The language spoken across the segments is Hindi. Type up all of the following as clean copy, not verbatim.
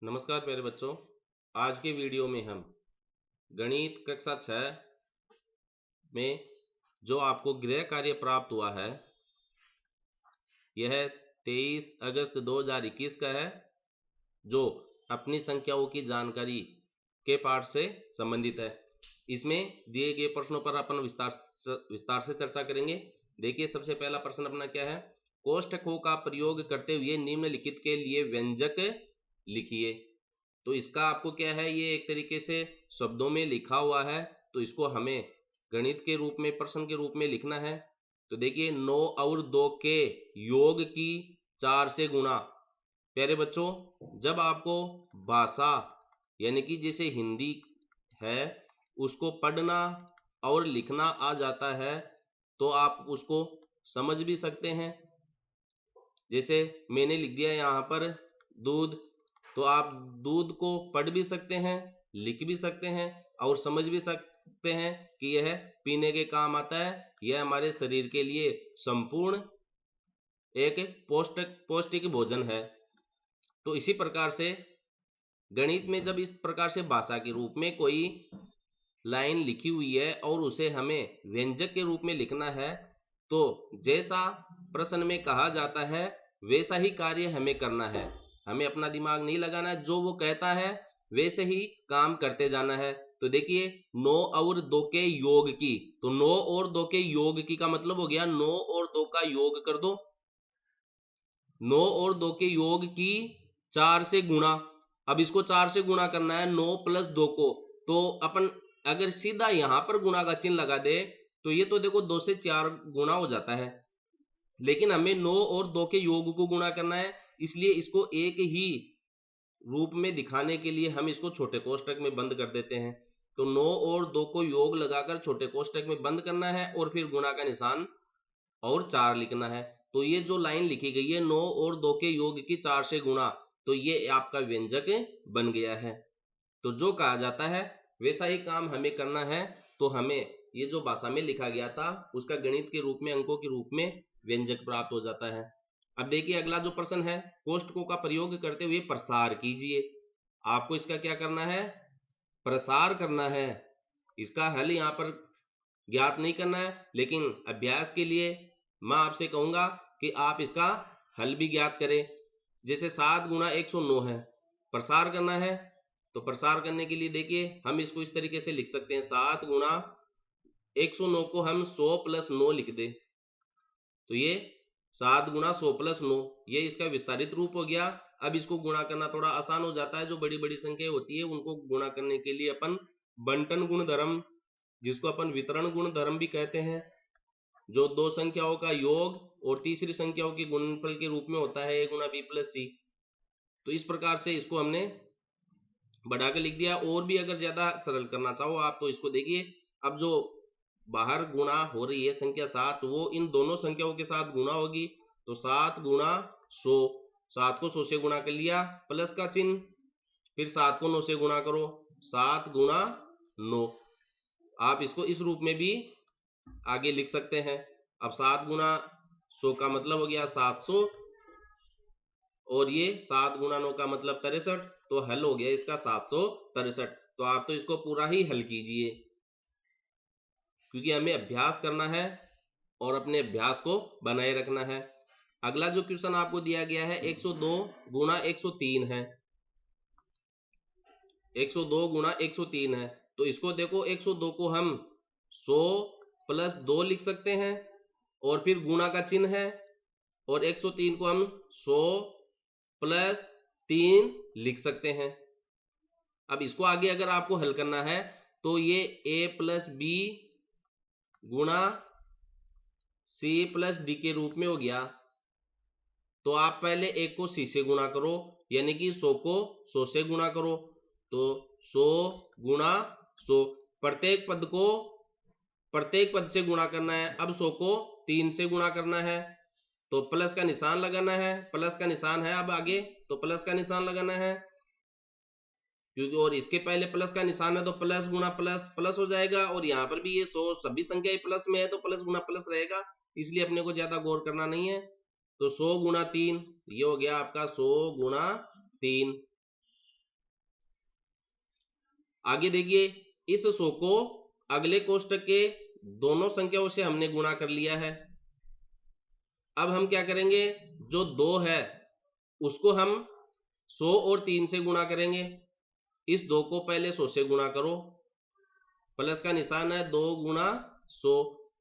नमस्कार प्यारे बच्चों। आज के वीडियो में हम गणित कक्षा 6 में जो आपको गृह कार्य प्राप्त हुआ है यह 23 अगस्त 2021 का है, जो अपनी संख्याओं की जानकारी के पाठ से संबंधित है। इसमें दिए गए प्रश्नों पर अपन विस्तार से चर्चा करेंगे। देखिए, सबसे पहला प्रश्न अपना क्या है। कोष्ठकों का प्रयोग करते हुए निम्नलिखित के लिए व्यंजक लिखिए। तो इसका आपको क्या है, ये एक तरीके से शब्दों में लिखा हुआ है, तो इसको हमें गणित के रूप में प्रश्न के रूप में लिखना है। तो देखिए, 9 और 2 के योग की 4 से गुणा। प्यारे बच्चों, जब आपको भाषा यानी कि जैसे हिंदी है उसको पढ़ना और लिखना आ जाता है तो आप उसको समझ भी सकते हैं। जैसे मैंने लिख दिया यहाँ पर दूध, तो आप दूध को पढ़ भी सकते हैं, लिख भी सकते हैं और समझ भी सकते हैं कि यह पीने के काम आता है। यह हमारे शरीर के लिए संपूर्ण एक पौष्टिक भोजन है। तो इसी प्रकार से गणित में जब इस प्रकार से भाषा के रूप में कोई लाइन लिखी हुई है और उसे हमें व्यंजक के रूप में लिखना है, तो जैसा प्रश्न में कहा जाता है वैसा ही कार्य हमें करना है। हमें अपना दिमाग नहीं लगाना है, जो वो कहता है वैसे ही काम करते जाना है। तो देखिए, 9 और 2 के योग की, तो 9 और 2 के योग की का मतलब हो गया 9 और 2 का योग कर दो। 9 और 2 के योग की 4 से गुणा। अब इसको 4 से गुणा करना है 9 प्लस 2 को, तो अपन अगर सीधा यहां पर गुणा का चिन्ह लगा दे तो ये तो देखो 2 से 4 गुणा हो जाता है, लेकिन हमें 9 और 2 के योग को गुणा करना है, इसलिए इसको एक ही रूप में दिखाने के लिए हम इसको छोटे कोष्टक में बंद कर देते हैं। तो 9 और 2 को योग लगाकर छोटे कोष्टक में बंद करना है और फिर गुणा का निशान और 4 लिखना है। तो ये जो लाइन लिखी गई है 9 और 2 के योग की 4 से गुणा, तो ये आपका व्यंजक बन गया है। तो जो कहा जाता है वैसा ही काम हमें करना है। तो हमें ये जो भाषा में लिखा गया था उसका गणित के रूप में, अंकों के रूप में व्यंजक प्राप्त हो जाता है। अब देखिए, अगला जो प्रश्न है, कोष्टकों का प्रयोग करते हुए प्रसार कीजिए। आपको इसका क्या करना है, प्रसार करना है। इसका हल यहाँ पर ज्ञात नहीं करना है, लेकिन अभ्यास के लिए मैं आपसे कहूंगा कि आप इसका हल भी ज्ञात करें। जैसे 7 गुणा 109 है, प्रसार करना है। तो प्रसार करने के लिए देखिए, हम इसको इस तरीके से लिख सकते हैं, 7 गुणा 109 को हम 100 प्लस 9 लिख दे, तो ये 7 गुणा 100 प्लस 9, ये इसका विस्तारित रूप हो गया। अब इसको गुणा करना थोड़ा आसान हो जाता है। जो बड़ी बड़ी संख्या होती है उनको गुणा करने के लिए अपन बंटन गुण धर्म, जिसको अपन वितरण गुण धर्म भी कहते हैं, जो दो संख्याओं का योग और तीसरी संख्याओं की गुणनफल के रूप में होता है, a गुणा b प्लस c। तो इस प्रकार से इसको हमने बढ़ा के लिख दिया। और भी अगर ज्यादा सरल करना चाहो आप तो इसको देखिए, अब जो बाहर गुणा हो रही है संख्या 7, वो इन दोनों संख्याओं के साथ गुणा होगी। तो 7 गुणा 100, 7 को 100 से गुणा कर लिया, प्लस का चिन्ह, फिर 7 को 9 से गुणा करो, 7 गुणा 9। आप इसको इस रूप में भी आगे लिख सकते हैं। अब 7 गुणा 100 का मतलब हो गया 700, और ये 7 गुणा 9 का मतलब 63, तो हल हो गया इसका 763। तो आप तो इसको पूरा ही हल कीजिए, क्योंकि हमें अभ्यास करना है और अपने अभ्यास को बनाए रखना है। अगला जो क्वेश्चन आपको दिया गया है 102 गुणा 103 है, 102 गुणा 103 है। तो इसको देखो, 102 को हम 100 प्लस 2 लिख सकते हैं और फिर गुणा का चिन्ह है, और 103 को हम 100 प्लस 3 लिख सकते हैं। अब इसको आगे अगर आपको हल करना है तो ये a प्लस बी गुणा c प्लस डी के रूप में हो गया। तो आप पहले एक को c से गुणा करो, यानी कि 100 को 100 से गुणा करो। तो 100 गुणा 100, प्रत्येक पद से गुणा करना है। अब 100 को 3 से गुणा करना है, तो प्लस का निशान लगाना है, प्लस का निशान है अब आगे, तो प्लस का निशान लगाना है, क्योंकि और इसके पहले प्लस का निशान है, तो प्लस गुणा प्लस प्लस हो जाएगा। और यहाँ पर भी ये 100 सभी संख्या प्लस में है, तो प्लस गुणा प्लस रहेगा, इसलिए अपने को ज्यादा गौर करना नहीं है। तो 100 गुणा 3, ये हो गया आपका 100 गुणा 3। आगे देखिए, इस 100 को अगले कोष्टक के दोनों संख्याओं से हमने गुणा कर लिया है। अब हम क्या करेंगे, जो 2 है उसको हम 100 और 3 से गुणा करेंगे। इस 2 को पहले 100 से गुणा करो, प्लस का निशान है 2 गुणा 100।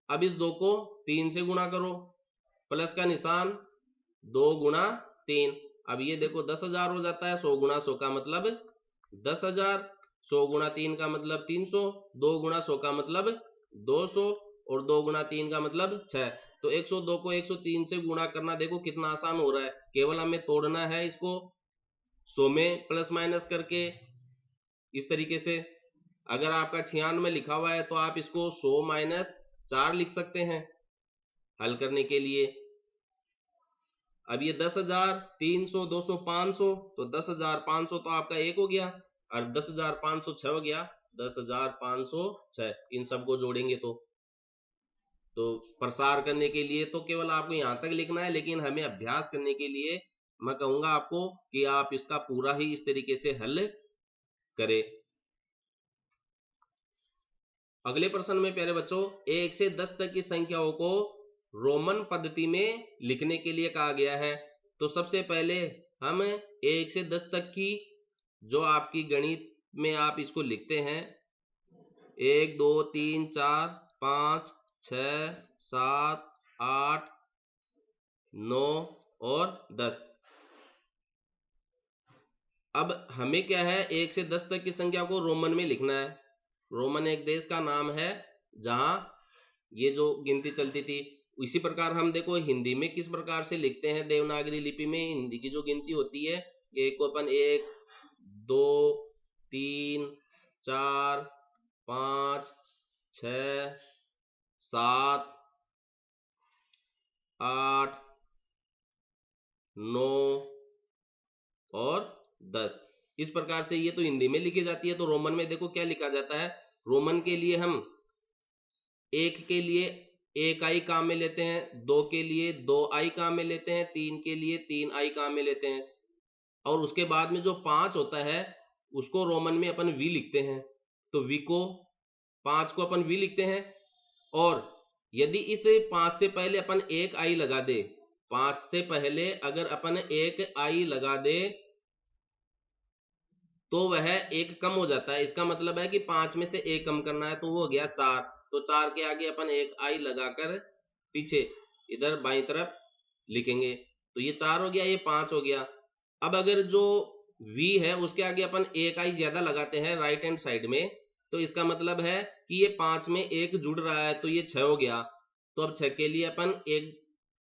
अब इस 2 को 3 से गुणा करो, प्लस का निशान 2 गुणा 3। अब ये देखो 10,000 हो जाता है। 100 गुणा 100 का मतलब 10,000, 100 गुणा 3 का मतलब 300, 2 गुणा 100 का मतलब 200 और 2 गुणा 3 का मतलब 6। तो 102 को 103 से गुणा करना देखो कितना आसान हो रहा है। केवल हमें तोड़ना है इसको 100 में प्लस माइनस करके। इस तरीके से अगर आपका 96 लिखा हुआ है तो आप इसको 100 माइनस 4 लिख सकते हैं हल करने के लिए। अब ये 10,000, 300, 200, 500, तो 10,500 तो आपका 1 हो गया और 10,506 हो गया। 10,506 इन सबको जोड़ेंगे तो प्रसार करने के लिए तो केवल आपको यहां तक लिखना है, लेकिन हमें अभ्यास करने के लिए मैं कहूंगा आपको कि आप इसका पूरा ही इस तरीके से हल करें। अगले प्रश्न में प्यारे बच्चों 1 से 10 तक की संख्याओं को रोमन पद्धति में लिखने के लिए कहा गया है। तो सबसे पहले हम 1 से 10 तक की जो आपकी गणित में आप इसको लिखते हैं 1 2 3 4 5 6 7 8 9 और 10। अब हमें क्या है 1 से 10 तक की संख्या को रोमन में लिखना है। रोमन एक देश का नाम है जहां ये जो गिनती चलती थी। इसी प्रकार हम देखो हिंदी में किस प्रकार से लिखते हैं। देवनागरी लिपि में हिंदी की जो गिनती होती है, एक को अपन 1 2 3 4 5 6 7 8 9 और 10 इस प्रकार से ये तो हिंदी में लिखी जाती है। तो रोमन में देखो क्या लिखा जाता है। रोमन के लिए हम 1 के लिए 1 आई काम में लेते हैं, 2 के लिए 2 आई काम में लेते हैं, 3 के लिए 3 आई काम में लेते हैं और उसके बाद में जो 5 होता है उसको रोमन में अपन वी लिखते हैं। तो वी को 5 को अपन वी लिखते हैं। और यदि इस 5 से पहले अपन 1 आई लगा दे, 5 से पहले अगर अपन 1 आई लगा दे तो वह 1 कम हो जाता है। इसका मतलब है कि 5 में से 1 कम करना है, तो वो हो गया 4। तो 4 के आगे अपन 1 आई लगाकर पीछे इधर बाईं तरफ लिखेंगे, तो ये 4 हो गया, ये 5 हो गया। अब अगर जो v है उसके आगे अपन 1 आई ज्यादा लगाते हैं राइट हैंड साइड में, तो इसका मतलब है कि ये 5 में 1 जुड़ रहा है, तो ये 6 हो गया। तो अब 6 के लिए अपन 1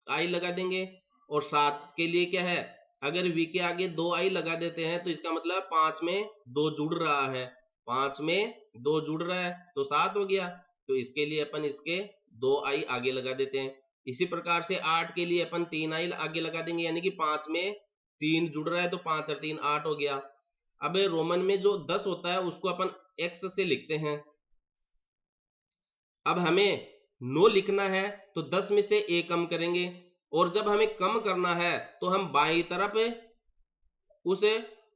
आई लगा देंगे। और 7 के लिए क्या है, अगर v के आगे 2 आई लगा देते हैं तो इसका मतलब 5 में 2 जुड़ रहा है, 5 में 2 जुड़ रहा है तो 7 हो गया। तो इसके लिए अपन इसके 2 आई आगे लगा देते हैं। इसी प्रकार से 8 के लिए अपन 3 आई आगे लगा देंगे, यानी कि 5 में 3 जुड़ रहा है तो 5 और 3 8 हो गया। अब रोमन में जो 10 होता है उसको अपन x से लिखते हैं। अब हमें 9 लिखना है तो 10 में से a कम करेंगे, और जब हमें कम करना है तो हम बाईं तरफ उस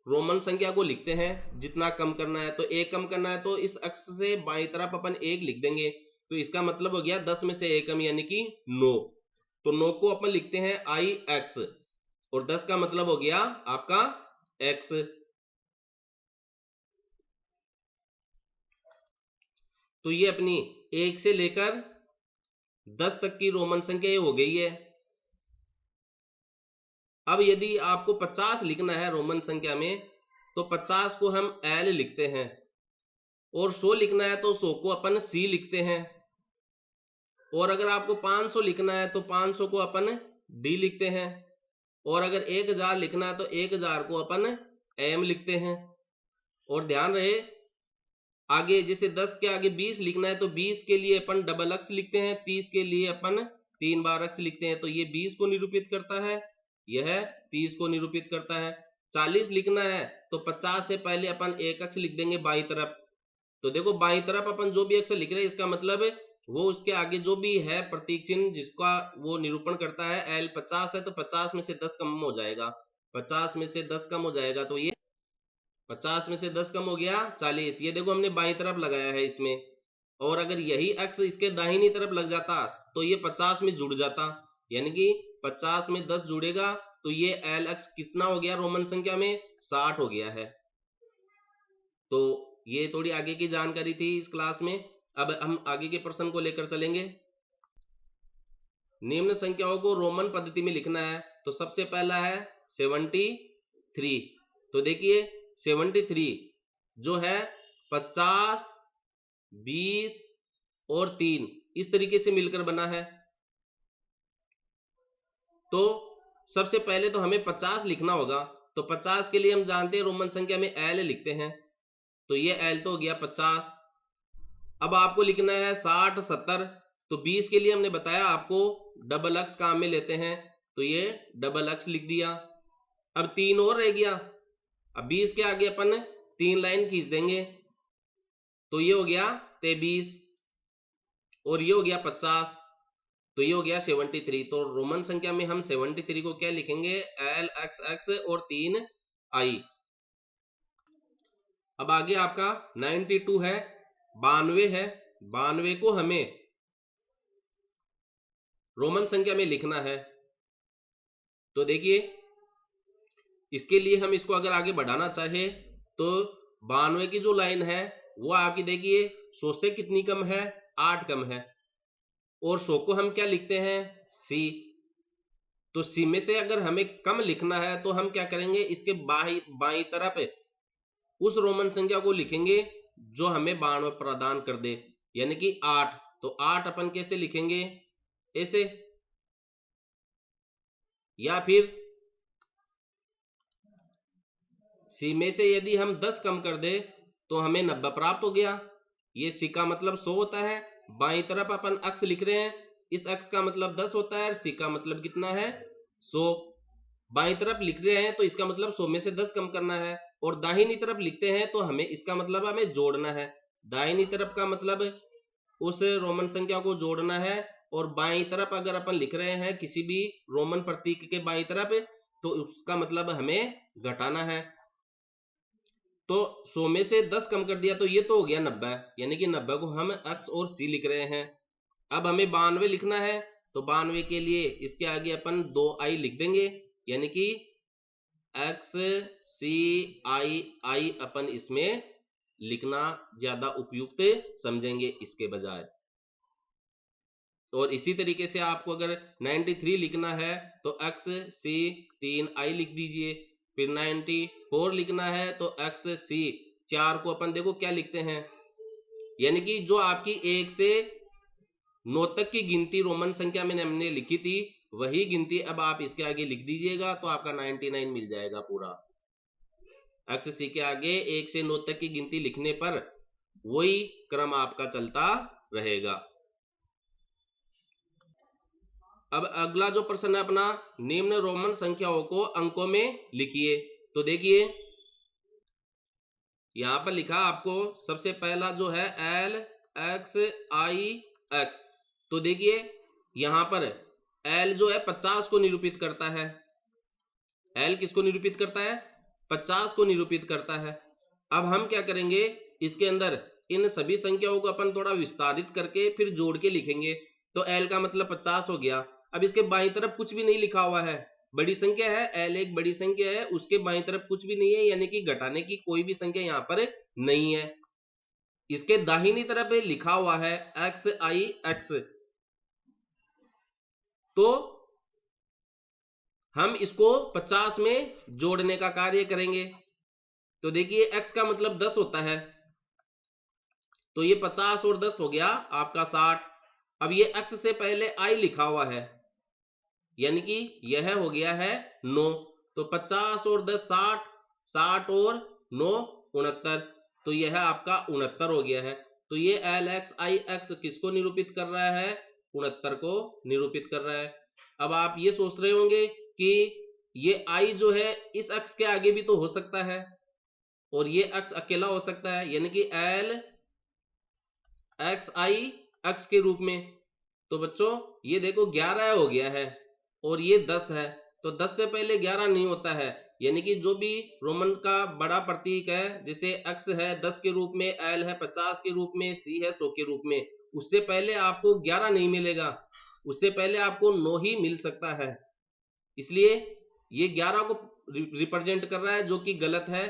रोमन संख्या को लिखते हैं जितना कम करना है। तो 1 कम करना है तो इस अक्ष से बाईं तरफ अपन 1 लिख देंगे, तो इसका मतलब हो गया 10 में से 1 कम यानी कि 9। तो 9 को अपन लिखते हैं आई एक्स और 10 का मतलब हो गया आपका x। तो ये अपनी 1 से लेकर 10 तक की रोमन संख्या हो गई है। अब यदि आपको 50 लिखना है रोमन संख्या में तो 50 को हम L लिखते हैं, और 100 लिखना है तो 100 को अपन C लिखते हैं, और अगर आपको 500 लिखना है तो 500 को अपन D लिखते हैं, और अगर 1000 लिखना है तो 1000 को अपन M लिखते हैं। और ध्यान रहे आगे जैसे 10 के आगे 20 लिखना है तो 20 के लिए अपन डबल अक्स लिखते हैं, 30 के लिए अपन 3 बार अक्स लिखते हैं। तो ये 20 को निरूपित करता है, यह 30 को निरूपित करता है। 40 लिखना है तो 50 से पहले अपन 1 अक्स लिख देंगे बाईं तरफ। तो देखो बाईं तरफ अपन जो भी अक्स लिख रहे हैं इसका मतलब वो उसके आगे जो भी है प्रतीक चिन्ह जिसका वो निरूपण करता है। L 50 है तो 50 में से 10 कम हो जाएगा, 50 में से 10 कम हो जाएगा तो ये 50 में से 10 कम हो गया 40। ये देखो हमने बाईं तरफ लगाया है इसमें, और अगर यही x इसके दाहिनी तरफ लग जाता तो ये 50 में जुड़ जाता, यानी कि 50 में 10 जुड़ेगा तो ये LX कितना हो गया रोमन संख्या में 60 हो गया है। तो ये थोड़ी आगे की जानकारी थी इस क्लास में। अब हम आगे के प्रश्न को लेकर चलेंगे। निम्न संख्याओं को रोमन पद्धति में लिखना है, तो सबसे पहला है 73। तो देखिए 73 जो है 50, 20 और 3 इस तरीके से मिलकर बना है। तो सबसे पहले तो हमें 50 लिखना होगा, तो 50 के लिए हम जानते हैं रोमन संख्या में L लिखते हैं, तो ये L तो हो गया 50। अब आपको लिखना है 60, 70, तो 20 के लिए हमने बताया आपको डबल एक्स काम में लेते हैं, तो ये डबल एक्स लिख दिया। अब 3 और रह गया, अब 20 के आगे अपन 3 लाइन खींच देंगे, तो ये हो गया 23 और ये हो गया 50, तो ये हो गया 73। तो रोमन संख्या में हम 73 को क्या लिखेंगे LXX और 3 I। अब आगे आपका 92 है, 92 है, 92 को हमें रोमन संख्या में लिखना है। तो देखिए इसके लिए हम इसको अगर आगे बढ़ाना चाहे तो 92 की जो लाइन है वो आपकी देखिए 100 से कितनी कम है 8 कम है, और 100 को हम क्या लिखते हैं C। तो C में से अगर हमें कम लिखना है तो हम क्या करेंगे, इसके बाईं तरफ उस रोमन संख्या को लिखेंगे जो हमें 92 प्रदान कर दे, यानी कि 8। तो 8 अपन कैसे लिखेंगे, ऐसे, या फिर C में से यदि हम 10 कम कर दे तो हमें 90 प्राप्त हो गया। ये C का मतलब 100 होता है, बाईं तरफ अपन अक्स लिख रहे हैं, इस अक्स का मतलब 10 होता है और C का मतलब कितना है 100। बाईं तरफ लिख रहे हैं तो इसका मतलब 100 में से 10 कम करना है, और दाहिनी तरफ लिखते हैं तो हमें इसका मतलब हमें जोड़ना है। दाहिनी तरफ का मतलब उस रोमन संख्या को जोड़ना है, और बाईं तरफ अगर अपन लिख रहे हैं किसी भी रोमन प्रतीक के बाईं तरफ तो उसका मतलब हमें घटाना है। तो 100 में से 10 कम कर दिया तो ये तो हो गया 90, यानी कि 90 को हम x और c लिख रहे हैं। अब हमें 92 लिखना है, तो 92 के लिए इसके आगे अपन 2i लिख देंगे, यानी कि x c i अपन इसमें लिखना ज्यादा उपयुक्त समझेंगे इसके बजाय। और इसी तरीके से आपको अगर 93 लिखना है तो x c 3i लिख दीजिए। फिर 94 लिखना है तो x c 4 को अपन देखो क्या लिखते हैं, यानी कि जो आपकी 1 से 9 तक की गिनती रोमन संख्या में हमने लिखी थी वही गिनती अब आप इसके आगे लिख दीजिएगा, तो आपका 99 मिल जाएगा पूरा। x c के आगे 1 से 9 तक की गिनती लिखने पर वही क्रम आपका चलता रहेगा। अब अगला जो प्रश्न है अपना, निम्न रोमन संख्याओं को अंकों में लिखिए। तो देखिए यहां पर लिखा आपको सबसे पहला जो है L X I X। तो देखिए यहां पर L जो है 50 को निरूपित करता है। L किसको निरूपित करता है, 50 को निरूपित करता है। अब हम क्या करेंगे, इसके अंदर इन सभी संख्याओं को अपन थोड़ा विस्तारित करके फिर जोड़ के लिखेंगे। तो L का मतलब 50 हो गया। अब इसके बाईं तरफ कुछ भी नहीं लिखा हुआ है, बड़ी संख्या है, L एक बड़ी संख्या है, उसके बाईं तरफ कुछ भी नहीं है, यानी कि घटाने की कोई भी संख्या यहां पर नहीं है। इसके दाहिनी तरफ लिखा हुआ है x i x, तो हम इसको 50 में जोड़ने का कार्य करेंगे। तो देखिए x का मतलब 10 होता है, तो ये 50 और 10 हो गया आपका 60। अब ये x से पहले i लिखा हुआ है, यानी कि यह हो गया है 9। तो 50 और 10 60, 60 और 9 69, तो यह आपका 69 हो गया है। तो ये LXIX किसको निरूपित कर रहा है, 69 को निरूपित कर रहा है। अब आप ये सोच रहे होंगे कि ये I जो है इस अक्ष के आगे भी तो हो सकता है और ये अक्ष अकेला हो सकता है, यानी कि LXI अक्ष के रूप में। तो बच्चों ये देखो 11 हो गया है और ये 10 है, तो 10 से पहले 11 नहीं होता है, यानी कि जो भी रोमन का बड़ा प्रतीक है, जैसे x है 10 के रूप में, l है 50 के रूप में, c है 100 के रूप में, उससे पहले आपको 11 नहीं मिलेगा, उससे पहले आपको 9 ही मिल सकता है। इसलिए ये 11 को रिप्रेजेंट कर रहा है, जो कि गलत है।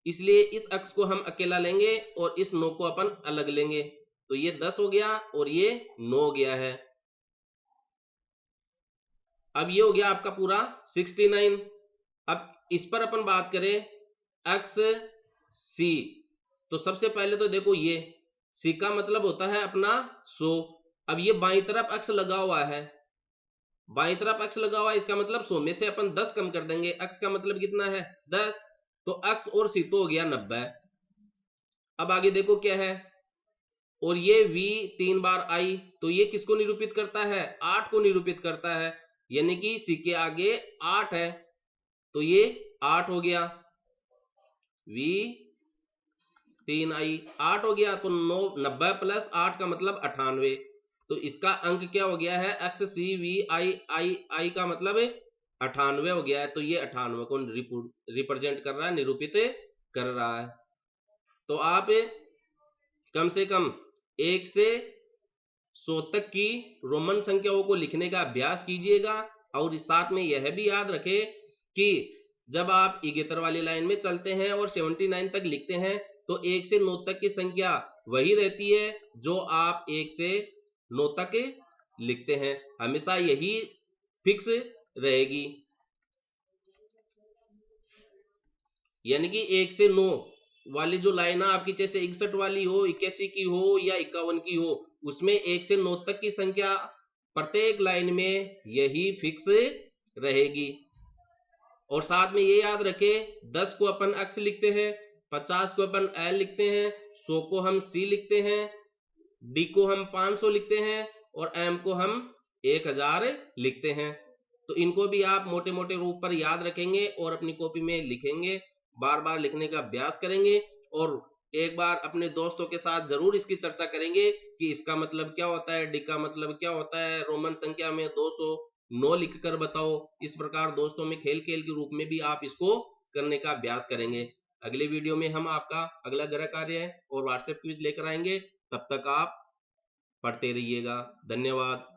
इसलिए इस अक्स को हम अकेला लेंगे और इस 9 को अपन अलग लेंगे, तो ये 10 हो गया और ये 9 हो गया है। अब ये हो गया आपका पूरा 69। अब इस पर अपन बात करें एक्स सी, तो सबसे पहले तो देखो ये सी का मतलब होता है अपना 100। अब ये बाईं तरफ एक्स लगा हुआ है, बाईं तरफ एक्स लगा हुआ है, इसका मतलब 100 में से अपन 10 कम कर देंगे, एक्स का मतलब कितना है 10, तो एक्स और सी तो हो गया 90। अब आगे देखो क्या है, और ये v 3 बार आई, तो ये किसको निरूपित करता है 8 को निरूपित करता है, यानी कि सी के आगे 8 है, तो ये 8 हो गया, v 3 आई 8 हो गया, तो 90 प्लस 8 का मतलब 98, तो इसका अंक क्या हो गया है एक्स सी वी आई आई आई का मतलब 98 हो गया है, तो ये 98 को रिप्रेजेंट कर रहा है, निरूपित कर रहा है। तो आप कम से कम 1 से 100 तक की रोमन संख्याओं को लिखने का अभ्यास कीजिएगा, और साथ में यह भी याद रखें कि जब आप इगेतर वाली लाइन में चलते हैं और 79 तक लिखते हैं, तो 1 से 9 तक की संख्या वही रहती है जो आप 1 से 9 तक लिखते हैं, हमेशा यही फिक्स रहेगी। यानी कि 1 से 9 वाली जो लाइन है आपकी, जैसे 61 वाली हो, 81 की हो या 51 की हो, उसमें 1 से 9 तक की संख्या प्रत्येक लाइन में यही फिक्स रहेगी। और साथ में ये याद रखें 10 को अपन x लिखते हैं, 50 को अपन l लिखते हैं, 100 को हम c लिखते हैं, d को हम 500 लिखते हैं और m को हम 1000 लिखते हैं। तो इनको भी आप मोटे मोटे रूप पर याद रखेंगे और अपनी कॉपी में लिखेंगे, बार बार लिखने का अभ्यास करेंगे, और एक बार अपने दोस्तों के साथ जरूर इसकी चर्चा करेंगे कि इसका मतलब क्या होता है, डी का मतलब क्या होता है, रोमन संख्या में 209 लिखकर बताओ। इस प्रकार दोस्तों में खेल खेल के रूप में भी आप इसको करने का अभ्यास करेंगे। अगले वीडियो में हम आपका अगला गृह कार्य और व्हाट्सएप क्विज लेकर आएंगे, तब तक आप पढ़ते रहिएगा। धन्यवाद।